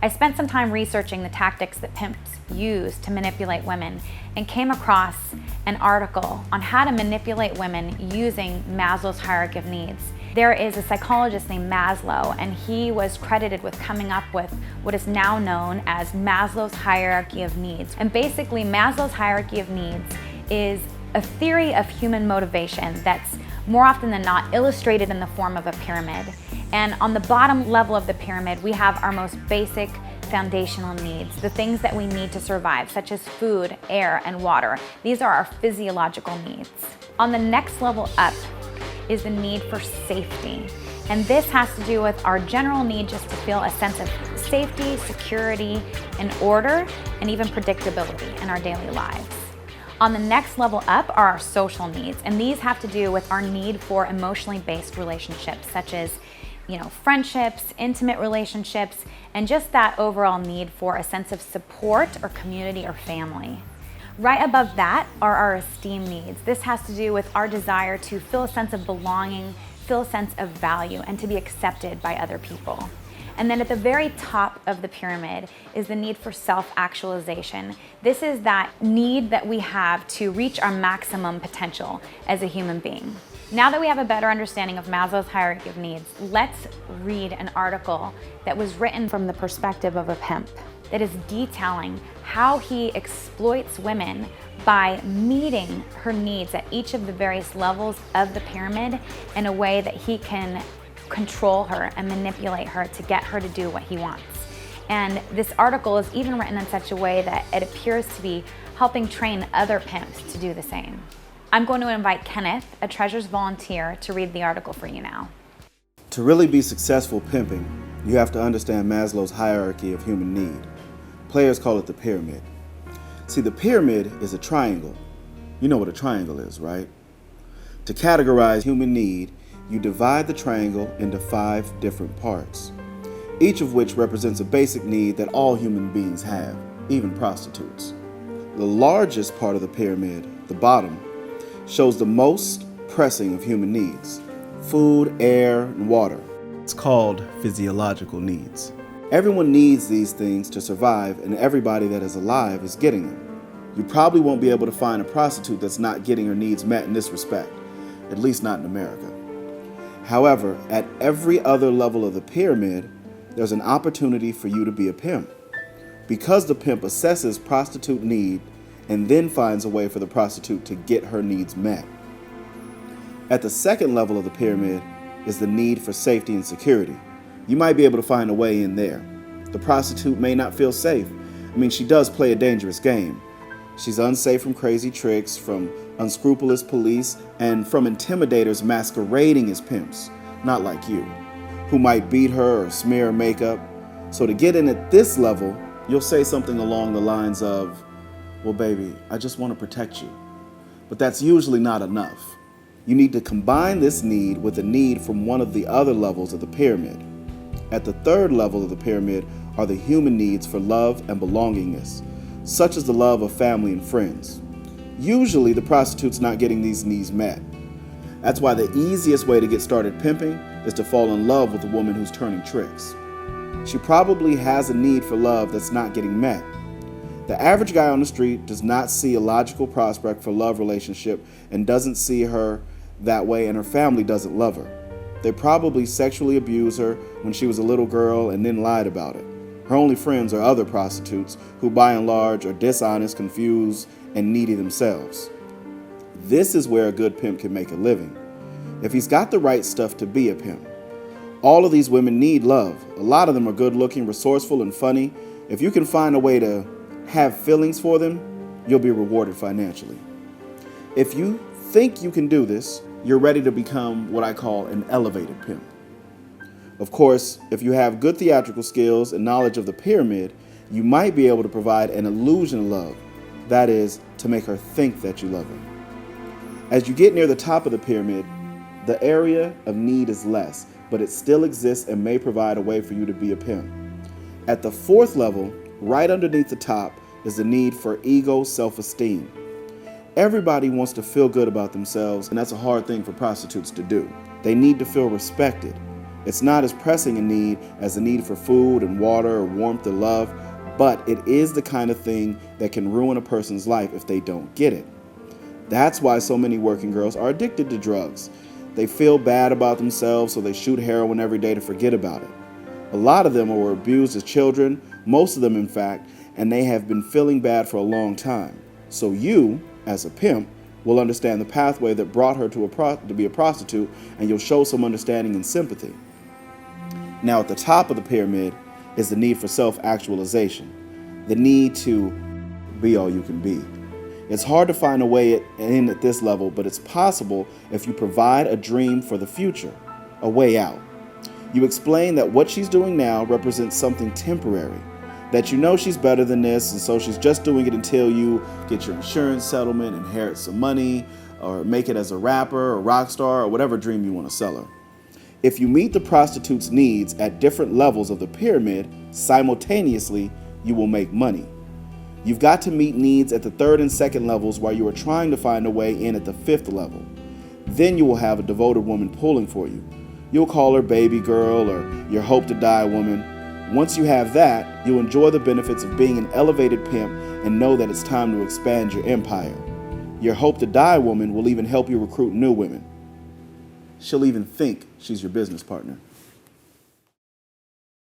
I spent some time researching the tactics that pimps use to manipulate women and came across an article on how to manipulate women using Maslow's hierarchy of needs. There is a psychologist named Maslow, and he was credited with coming up with what is now known as Maslow's hierarchy of needs. And basically, Maslow's hierarchy of needs is a theory of human motivation that's more often than not illustrated in the form of a pyramid. And on the bottom level of the pyramid, we have our most basic foundational needs, the things that we need to survive, such as food, air, and water. These are our physiological needs. On the next level up is the need for safety. And this has to do with our general need just to feel a sense of safety, security, and order, and even predictability in our daily lives. On the next level up are our social needs, and these have to do with our need for emotionally based relationships, such as friendships, intimate relationships, and just that overall need for a sense of support or community or family. Right above that are our esteem needs. This has to do with our desire to feel a sense of belonging, feel a sense of value, and to be accepted by other people. And then at the very top of the pyramid is the need for self-actualization. This is that need that we have to reach our maximum potential as a human being. Now that we have a better understanding of Maslow's hierarchy of needs, let's read an article that was written from the perspective of a pimp that is detailing how he exploits women by meeting her needs at each of the various levels of the pyramid in a way that he can control her and manipulate her to get her to do what he wants. And this article is even written in such a way that it appears to be helping train other pimps to do the same. I'm going to invite Kenneth, a Treasures volunteer, to read the article for you now. To really be successful pimping, you have to understand Maslow's hierarchy of human need. Players call it the pyramid. See, the pyramid is a triangle. You know what a triangle is, right? To categorize human need, you divide the triangle into 5 different parts, each of which represents a basic need that all human beings have, even prostitutes. The largest part of the pyramid, the bottom, shows the most pressing of human needs: food, air, and water. It's called physiological needs. Everyone needs these things to survive, and everybody that is alive is getting them. You probably won't be able to find a prostitute that's not getting her needs met in this respect, at least not in America. However, at every other level of the pyramid, there's an opportunity for you to be a pimp, because the pimp assesses prostitute need and then finds a way for the prostitute to get her needs met. At the second level of the pyramid is the need for safety and security. You might be able to find a way in there. The prostitute may not feel safe. She does play a dangerous game. She's unsafe from crazy tricks, from unscrupulous police, and from intimidators masquerading as pimps, not like you, who might beat her or smear her makeup. So to get in at this level, you'll say something along the lines of, "Well, baby, I just want to protect you." But that's usually not enough. You need to combine this need with a need from one of the other levels of the pyramid. At the third level of the pyramid are the human needs for love and belongingness, such as the love of family and friends. Usually, the prostitute's not getting these needs met. That's why the easiest way to get started pimping is to fall in love with a woman who's turning tricks. She probably has a need for love that's not getting met. The average guy on the street does not see a logical prospect for a love relationship and doesn't see her that way, and her family doesn't love her. They probably sexually abused her when she was a little girl and then lied about it. Her only friends are other prostitutes who by and large are dishonest, confused, and needy themselves. This is where a good pimp can make a living, if he's got the right stuff to be a pimp. All of these women need love. A lot of them are good looking, resourceful, and funny. If you can find a way to have feelings for them, you'll be rewarded financially. If you think you can do this, you're ready to become what I call an elevated pimp. Of course, if you have good theatrical skills and knowledge of the pyramid, you might be able to provide an illusion of love. That is, to make her think that you love her. As you get near the top of the pyramid, the area of need is less, but it still exists and may provide a way for you to be a pimp. At the fourth level, right underneath the top, is the need for ego self-esteem. Everybody wants to feel good about themselves, and that's a hard thing for prostitutes to do. They need to feel respected. It's not as pressing a need as the need for food and water or warmth or love, but it is the kind of thing that can ruin a person's life if they don't get it. That's why so many working girls are addicted to drugs. They feel bad about themselves, so they shoot heroin every day to forget about it. A lot of them were abused as children, most of them in fact, and they have been feeling bad for a long time. So you, as a pimp, will understand the pathway that brought her to be a prostitute, and you'll show some understanding and sympathy. Now at the top of the pyramid is the need for self-actualization, the need to be all you can be. It's hard to find a way in at this level, but it's possible if you provide a dream for the future, a way out. You explain that what she's doing now represents something temporary, that you know she's better than this, and so she's just doing it until you get your insurance settlement, inherit some money, or make it as a rapper or rock star or whatever dream you want to sell her. If you meet the prostitute's needs at different levels of the pyramid simultaneously, you will make money. You've got to meet needs at the third and second levels while you are trying to find a way in at the fifth level. Then you will have a devoted woman pulling for you. You'll call her baby girl or your hope to die woman. Once you have that, you'll enjoy the benefits of being an elevated pimp and know that it's time to expand your empire. Your hope to die woman will even help you recruit new women. She'll even think she's your business partner.